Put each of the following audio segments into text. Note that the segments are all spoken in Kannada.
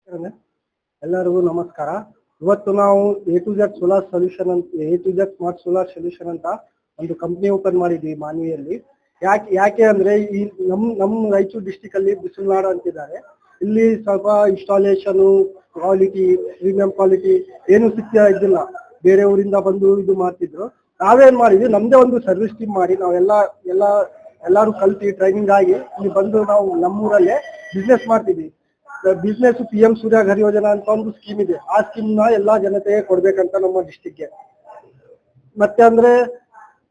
ಎಲ್ಲರಿಗೂ ನಮಸ್ಕಾರ. ಇವತ್ತು ನಾವು A to Z solar solution ಅಂತ A to Z smart solar solution ಅಂತ ಒಂದು ಕಂಪ್ನಿ ಓಪನ್ ಮಾಡಿದ್ವಿ ಮಾನ್ವಿಯಲ್ಲಿ. ಯಾಕೆ ಅಂದ್ರೆ ಈ ನಮ್ಮ ರಾಯಚೂರು ಡಿಸ್ಟಿಕ್ ಅಲ್ಲಿ ಬಿಸಿಲುನಾಡು ಅಂತಿದ್ದಾರೆ. ಇಲ್ಲಿ ಸ್ವಲ್ಪ ಇನ್ಸ್ಟಾಲೇಷನ್ ಕ್ವಾಲಿಟಿ ಪ್ರೀಮಿಯಂ ಕ್ವಾಲಿಟಿ ಏನು ಸಿಗ್ತಾ ಇದ್ದಿಲ್ಲ. ಬೇರೆ ಊರಿಂದ ಬಂದು ಇದು ಮಾಡ್ತಿದ್ರು. ನಾವೇನ್ ಮಾಡಿದ್ವಿ, ನಮ್ದೇ ಒಂದು ಸರ್ವಿಸ್ ಟೀಮ್ ಮಾಡಿ ಎಲ್ಲರೂ ಕಲ್ತಿ ಟ್ರೈನಿಂಗ್ ಆಗಿ ಇಲ್ಲಿ ಬಂದು ನಾವು ನಮ್ಮೂರಲ್ಲೇ ಬಿಸ್ನೆಸ್ ಮಾಡ್ತಿದ್ವಿ. ಬಿಸ್ನೆಸ್ PM ಸೂರ್ಯಘರ್ ಯೋಜನಾ ಅಂತ ಒಂದು ಸ್ಕೀಮ್ ಇದೆ. ಆ ಸ್ಕೀಮ್ ನ ಎಲ್ಲಾ ಜನತೆಗೆ ಕೊಡ್ಬೇಕಂತ ನಮ್ಮ ಡಿಸ್ಟಿಕ್ಗೆ. ಮತ್ತೆ ಅಂದ್ರೆ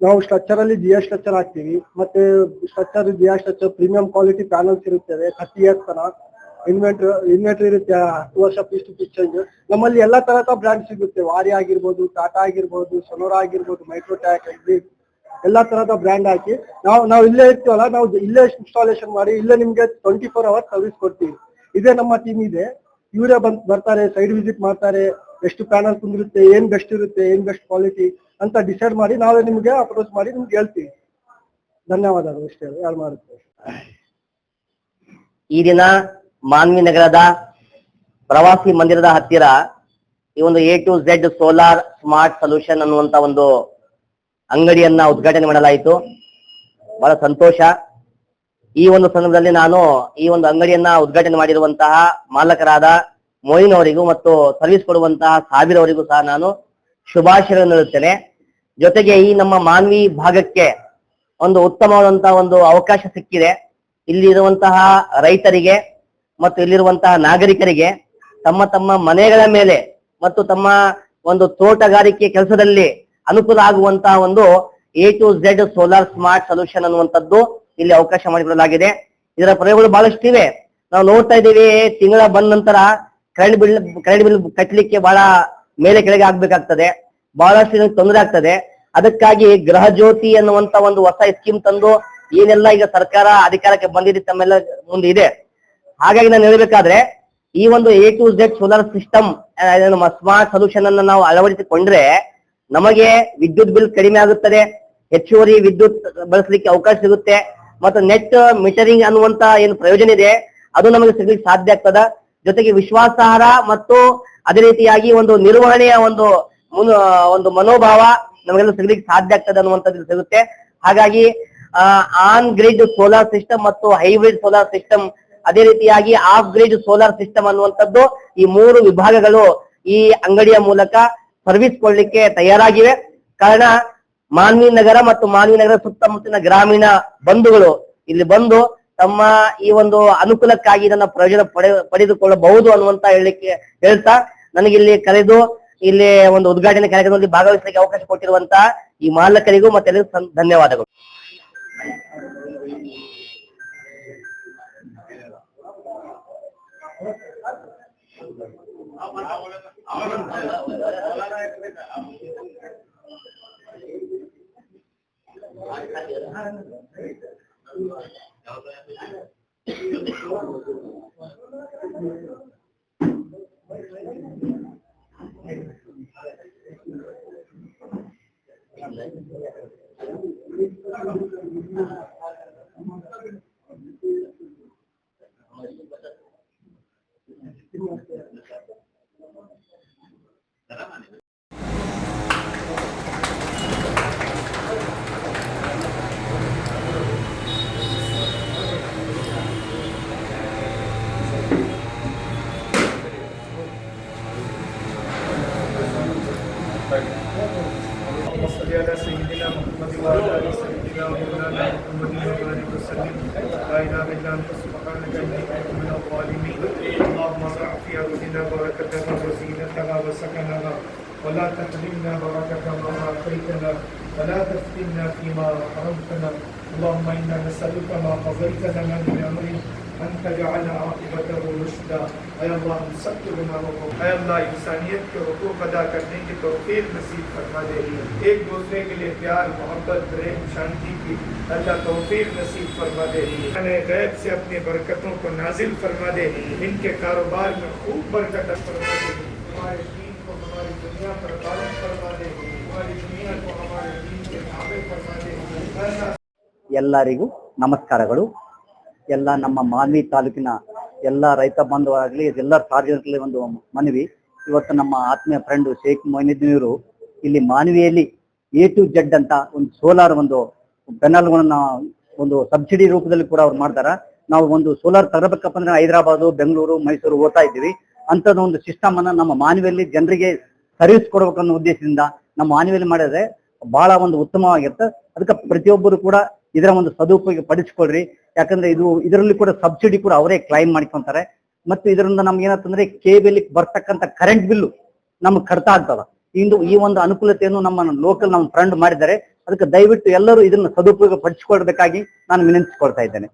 ನಾವು ಸ್ಟ್ರಕ್ಚರ್ ಅಲ್ಲಿ GS ಸ್ಟ್ರಕ್ಚರ್ ಹಾಕ್ತಿವಿ. ಮತ್ತೆ structure GS structure premium quality panels ಇರುತ್ತವೆ. 30 years ತನ ಇನ್ವೆಂಟ್ರಿ ಇರುತ್ತೆ. 10 ವರ್ಷ ಪೀಸ್ ಟು ಪೀಸ್ ಚೇಂಜ್. ನಮ್ಮಲ್ಲಿ ಎಲ್ಲಾ ತರದ ಬ್ರ್ಯಾಂಡ್ ಸಿಗುತ್ತೆ. ವಾರಿ ಆಗಿರ್ಬೋದು, ಟಾಟಾ ಆಗಿರ್ಬೋದು, ಸೊನೋರಾ ಆಗಿರ್ಬೋದು, ಮೈಕ್ರೋಟ್ಯಾಕ್, ಎಕ್ಸಿಟ್ ಎಲ್ಲಾ ತರದ ಬ್ರ್ಯಾಂಡ್ ಹಾಕಿ ನಾವು ಇಲ್ಲೇ ಇರ್ತೀವಲ್ಲ, ನಾವು ಇಲ್ಲೇ ಇನ್ಸ್ಟಾಲೇಷನ್ ಮಾಡಿ ಇಲ್ಲೇ ನಿಮ್ಗೆ 24 hours ಸರ್ವಿಸ್ ಕೊಡ್ತೀವಿ. ಇದೇ ನಮ್ಮ ಟೀಮ್ ಇದೆ. ಇವರೇ ಬರ್ತಾರೆ, ಸೈಡ್ ವಿಸಿಟ್ ಮಾಡ್ತಾರೆ, ಎಷ್ಟು ಪ್ಯಾನಲ್ ಕುಂದಿರುತ್ತೆ, ಏನ್ ಬೆಸ್ಟ್ ಇರುತ್ತೆ, ಏನ್ ಬೆಸ್ಟ್ ಕ್ವಾಲಿಟಿ ಅಂತ ಡಿಸೈಡ್ ಮಾಡಿ ನಾವೇ ನಿಮ್ಗೆ ಅಪ್ರೋಚ್ ಮಾಡಿ ನಿಮ್ಗೆ ಹೇಳ್ತೀವಿ. ಧನ್ಯವಾದಗಳು. ಇಷ್ಟೇ ಯಾರು ಮಾಡುತ್ತೆ. ಈ ದಿನ ಮಾನ್ವಿ ನಗರದ ಪ್ರವಾಸಿ ಮಂದಿರದ ಹತ್ತಿರ ಈ ಒಂದು A to Z solar smart solution ಅನ್ನುವಂತ ಒಂದು ಅಂಗಡಿಯನ್ನ ಉದ್ಘಾಟನೆ ಮಾಡಲಾಯಿತು. ಬಹಳ ಸಂತೋಷ. ಈ ಒಂದು ಸಂದರ್ಭದಲ್ಲಿ ನಾನು ಈ ಒಂದು ಅಂಗಡಿಯನ್ನ ಉದ್ಘಾಟನೆ ಮಾಡಿರುವಂತಹ ಮಾಲಕರಾದ ಮೊಯಿನ್ ಅವರಿಗೂ ಮತ್ತು ಸರ್ವಿಸ್ ಕೊಡುವಂತಹ ಸಾಬಿರ್ ಅವರಿಗೂ ಸಹ ನಾನು ಶುಭಾಶಯಗಳನ್ನು ನೀಡುತ್ತೇನೆ. ಜೊತೆಗೆ ಈ ನಮ್ಮ ಮಾನ್ವಿ ಭಾಗಕ್ಕೆ ಒಂದು ಉತ್ತಮವಾದಂತಹ ಒಂದು ಅವಕಾಶ ಸಿಕ್ಕಿದೆ. ಇಲ್ಲಿ ಇರುವಂತಹ ರೈತರಿಗೆ ಮತ್ತು ಇಲ್ಲಿರುವಂತಹ ನಾಗರಿಕರಿಗೆ ತಮ್ಮ ತಮ್ಮ ಮನೆಗಳ ಮೇಲೆ ಮತ್ತು ತಮ್ಮ ಒಂದು ತೋಟಗಾರಿಕೆ ಕೆಲಸದಲ್ಲಿ ಅನುಕೂಲ ಆಗುವಂತಹ ಒಂದು A to Z solar smart solution ಅನ್ನುವಂಥದ್ದು ಇಲ್ಲಿ ಅವಕಾಶ ಮಾಡಿಕೊಡಲಾಗಿದೆ. ಇದರ ಪ್ರಯೋಗಗಳು ಬಹಳಷ್ಟು ಇವೆ. ನಾವು ನೋಡ್ತಾ ಇದ್ದೀವಿ, ತಿಂಗಳ ಬಂದ ನಂತರ ಕರೆಂಟ್ ಬಿಲ್ ಕಟ್ಟಲಿಕ್ಕೆ ಬಹಳ ಮೇಲೆ ಕೆಳಗೆ ಆಗ್ಬೇಕಾಗ್ತದೆ. ಬಹಳಷ್ಟು ತೊಂದರೆ ಆಗ್ತದೆ. ಅದಕ್ಕಾಗಿ ಗೃಹ ಜ್ಯೋತಿ ಅನ್ನುವಂತ ಒಂದು ಹೊಸ ಸ್ಕೀಮ್ ತಂದು ಏನೆಲ್ಲ ಈಗ ಸರ್ಕಾರ ಅಧಿಕಾರಕ್ಕೆ ಬಂದಿದೆ ತಮ್ಮೆಲ್ಲ ಮುಂದೆ ಇದೆ. ಹಾಗಾಗಿ ನಾನು ಹೇಳ್ಬೇಕಾದ್ರೆ ಈ ಒಂದು A to Z solar system smart solution ಅನ್ನ ನಾವು ಅಳವಡಿಸಿಕೊಂಡ್ರೆ ನಮಗೆ ವಿದ್ಯುತ್ ಬಿಲ್ ಕಡಿಮೆ ಆಗುತ್ತದೆ, ಹೆಚ್ಚುವರಿ ವಿದ್ಯುತ್ ಬಳಸಲಿಕ್ಕೆ ಅವಕಾಶ ಸಿಗುತ್ತೆ, ಮತ್ತು ನೆಟ್ ಮೀಟರಿಂಗ್ ಅನ್ನುವಂತ ಏನು ಪ್ರಯೋಜನ ಇದೆ ಅದು ನಮಗೆ ಸಿಗ್ಲಿಕ್ಕೆ ಸಾಧ್ಯ ಆಗ್ತದ. ಜೊತೆಗೆ ವಿಶ್ವಾಸಾರ್ಹ ಮತ್ತು ಅದೇ ರೀತಿಯಾಗಿ ಒಂದು ನಿರ್ವಹಣೆಯ ಒಂದು ಮನೋಭಾವ ನಮಗೆಲ್ಲ ಸಿಗ್ಲಿಕ್ಕೆ ಸಾಧ್ಯ ಆಗ್ತದೆ ಅನ್ನುವಂಥದ್ದು ಸಿಗುತ್ತೆ. ಹಾಗಾಗಿ ಆನ್ ಗ್ರಿಡ್ ಸೋಲಾರ್ ಸಿಸ್ಟಮ್ ಮತ್ತು ಹೈಬ್ರಿಡ್ ಸೋಲಾರ್ ಸಿಸ್ಟಮ್, ಅದೇ ರೀತಿಯಾಗಿ ಆಫ್ ಗ್ರಿಡ್ ಸೋಲಾರ್ ಸಿಸ್ಟಮ್ ಅನ್ನುವಂಥದ್ದು ಈ 3 ವಿಭಾಗಗಳು ಈ ಅಂಗಡಿಯ ಮೂಲಕ ಸರ್ವಿಸ್ ಕೊಡ್ಲಿಕ್ಕೆ ತಯಾರಾಗಿವೆ. ಕಾರಣ ಮಾನ್ವಿ ನಗರ ಮತ್ತು ಮಾನ್ವಿ ನಗರ ಸುತ್ತಮುತ್ತಲಿನ ಗ್ರಾಮೀಣ ಬಂಧುಗಳು ಇಲ್ಲಿ ಬಂದು ತಮ್ಮ ಈ ಒಂದು ಅನುಕೂಲಕ್ಕಾಗಿ ಇದನ್ನ ಪ್ರಯೋಜನ ಪಡೆದುಕೊಳ್ಳಬಹುದು ಅನ್ನುವಂತ ಹೇಳ್ತಾ ನನಗೆ ಇಲ್ಲಿ ಕರೆದು ಇಲ್ಲಿ ಒಂದು ಉದ್ಘಾಟನೆ ಕಾರ್ಯಕ್ರಮದಲ್ಲಿ ಭಾಗವಹಿಸಲಿಕ್ಕೆ ಅವಕಾಶ ಕೊಟ್ಟಿರುವಂತಹ ಈ ಮಾಲಕರಿಗೂ ಮತ್ತೆ ಧನ್ಯವಾದಗಳು. سيدنا محمد وعلى آل سيدنا مولانا محمد وبارك وسلم. لا إله إلا أنت سبحانك إني كنت من الظالمين. اللهم ارفع في أرضنا بركتها وزينتها وسكنها ولا تحرمنا بركة ما أعطيتنا ولا تفتنا فيما حرمتنا. اللهم إنا نسألك ما قضيت لنا من أمر أن تجعل عاقبته رشدا. اے اللہ ہم سب کے گناہوں کو اے اللہ انسانیت کے حقوق ادا کرنے کی توفیق نصیب فرما دے. ایک دوسرے کے لیے پیار محبت پریم شانتی کی اللہ توفیق نصیب فرما دے. غیب سے اپنی برکتوں کو نازل فرما دے. ان کے کاروبار میں خوب برکت فرما دے. ہمارے دین کو ہماری دنیا پر غالب فرما دے. ہماری دنیا کو ہمارے دین کے تابع فرما دے. ಎಲ್ಲರಿಗೂ ನಮಸ್ಕಾರಗಳು. ಎಲ್ಲ ನಮ್ಮ ಮಾನ್ವಿ ತಾಲೂಕಿನ ಎಲ್ಲ ರೈತ ಬಾಂಧವರಾಗ್ಲಿ ಎಲ್ಲರ ಸಾರ್ವಜನಿಕರಲ್ಲಿ ಒಂದು ಮನವಿ. ಇವತ್ತು ನಮ್ಮ ಆತ್ಮೀಯ ಫ್ರೆಂಡ್ ಶೇಖ್ ಮೊಯಿನುದ್ದೀನ್ ಇಲ್ಲಿ ಮಾನವಿಯಲ್ಲಿ A to Z ಅಂತ ಒಂದು ಸೋಲಾರ್ ಒಂದು ಪೆನಲ್ಗಳನ್ನ ಒಂದು ಸಬ್ಸಿಡಿ ರೂಪದಲ್ಲಿ ಕೂಡ ಅವ್ರು ಮಾಡ್ತಾರ. ನಾವು ಒಂದು ಸೋಲಾರ್ ತರಬೇಕಪ್ಪ ಅಂದ್ರೆ ಹೈದರಾಬಾದ್, ಬೆಂಗಳೂರು, ಮೈಸೂರು ಹೋಗ್ತಾ ಇದ್ದೀವಿ. ಅಂತದ ಒಂದು ಸಿಸ್ಟಮ್ ಅನ್ನ ನಮ್ಮ ಮಾನವಿಯಲ್ಲಿ ಜನರಿಗೆ ಸರ್ವಿಸ್ ಕೊಡ್ಬೇಕನ್ನೋ ಉದ್ದೇಶದಿಂದ ನಮ್ಮ ಮಾನವಿಯಲ್ಲಿ ಮಾಡಿದ್ರೆ ಬಹಳ ಒಂದು ಉತ್ತಮವಾಗಿರುತ್ತೆ. ಅದಕ್ಕೆ ಪ್ರತಿಯೊಬ್ಬರು ಕೂಡ ಇದರ ಒಂದು ಸದುಪಯೋಗ ಪಡಿಸ್ಕೊಳ್ರಿ. ಯಾಕಂದ್ರೆ ಇದರಲ್ಲಿ ಕೂಡ ಸಬ್ಸಿಡಿ ಕೂಡ ಅವರೇ ಕ್ಲೈಮ್ ಮಾಡ್ಕೊಂತಾರೆ. ಮತ್ತು ಇದರಿಂದ ನಮ್ಗೆ ಏನಂತಂದ್ರೆ ಕೇಬಲ್ ಬರ್ತಕ್ಕಂಥ ಕರೆಂಟ್ ಬಿಲ್ಲು ನಮ್ಗೆ ಕಡಿತ ಆಗ್ತದ. ಈ ಒಂದು ಅನುಕೂಲತೆಯನ್ನು ನಮ್ಮ ಲೋಕಲ್ ನಮ್ಮ ಫ್ರೆಂಡ್ ಮಾಡಿದ್ದಾರೆ. ಅದಕ್ಕೆ ದಯವಿಟ್ಟು ಎಲ್ಲರೂ ಇದನ್ನ ಸದುಪಯೋಗ ಪಡಿಸಿಕೊಳ್ಬೇಕಾಗಿ ನಾನು ವಿನಂತಿಸಿಕೊಳ್ತಾ ಇದ್ದೇನೆ.